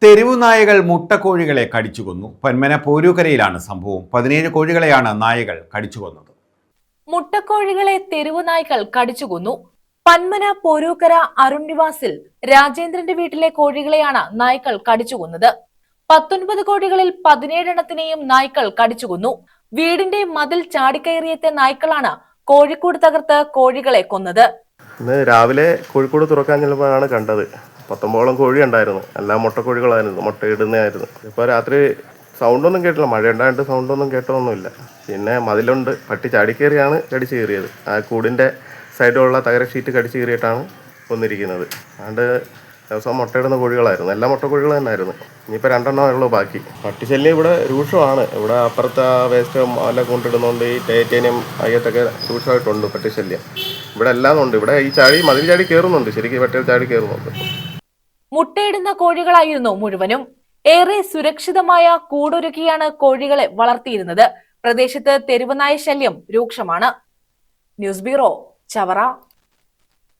തെരുവുനായകൾ മുട്ടക്കോഴികളെ കടിച്ചുകൊന്നു. പന്മന പോരൂക്കരയിലാണ് സംഭവം. 17 കോഴികളെയാണ് നായകൾ കടിച്ചുകൊന്നത്. മുട്ടക്കോഴികളെ തെരുവുനായ്ക്കൾ കടിച്ചുകൊന്നു. പന്മന പോരൂക്കര അരുൺ നിവാസിൽ രാജേന്ദ്രന്റെ വീട്ടിലെ കോഴികളെയാണ് നായ്ക്കൾ കടിച്ചുകൊന്നത്. 19 കോഴികളിൽ 17 എണ്ണത്തിനെയും നായ്ക്കൾ കടിച്ചുകൊന്നു. വീടിന്റെ മതിൽ ചാടിക്കയറിയെത്തിയ നായ്ക്കളാണ് കോഴിക്കൂട് തകർത്ത് കോഴികളെ കൊന്നത്. ഇന്ന് രാവിലെ കോഴിക്കൂട് തുറക്കാൻ ചെല്ലുമ്പോഴാണ് കണ്ടത്. 19ഓളം കോഴി ഉണ്ടായിരുന്നു. എല്ലാം മുട്ടക്കോഴികളായിരുന്നു, മുട്ടയിടുന്നതായിരുന്നു. ഇപ്പോൾ രാത്രി സൗണ്ടൊന്നും കേട്ടില്ല, മഴ ഉണ്ടായിട്ട് സൗണ്ടൊന്നും കേട്ടൊന്നുമില്ല. പിന്നെ മതിലുണ്ട്, പട്ടി ചാടിക്കേറിയാണ് കടിച്ചു കയറിയത്. ആ കൂടിൻ്റെ സൈഡിലുള്ള തകര ഷീറ്റ് കടിച്ചു കയറിയിട്ടാണ് കൊന്നിരിക്കുന്നത്. അതുകൊണ്ട് ദിവസം മുട്ടയിടുന്ന കോഴികളായിരുന്നു, എല്ലാ മുട്ടക്കോഴികൾ തന്നെയായിരുന്നു. ഇനിയിപ്പോൾ 2 ഉള്ളൂ ബാക്കി. പട്ടിശല്യം ഇവിടെ രൂക്ഷമാണ്. ഇവിടെ അപ്പുറത്തെ വേസ്റ്റ് എല്ലാം കൊണ്ടിടുന്നതുകൊണ്ട് ഈ ടൈറ്റേനിയം അയ്യത്തൊക്കെ രൂക്ഷമായിട്ടുണ്ട് പട്ടിശല്യം. ഇവിടെ എല്ലാം ഉണ്ട്. ഇവിടെ ഈ മതിൽ ചാടി കയറുന്നുണ്ട്, ശരിക്കും പട്ടികൾ ചാടി കയറുന്നുണ്ട്. മുട്ടയിടുന്ന കോഴികളായിരുന്നു മുഴുവനും. ഏറെ സുരക്ഷിതമായ കൂടൊരുക്കിയാണ് കോഴികളെ വളർത്തിയിരുന്നത്. പ്രദേശത്ത് തെരുവുനായ ശല്യം രൂക്ഷമാണ്. News bureau, Chavara.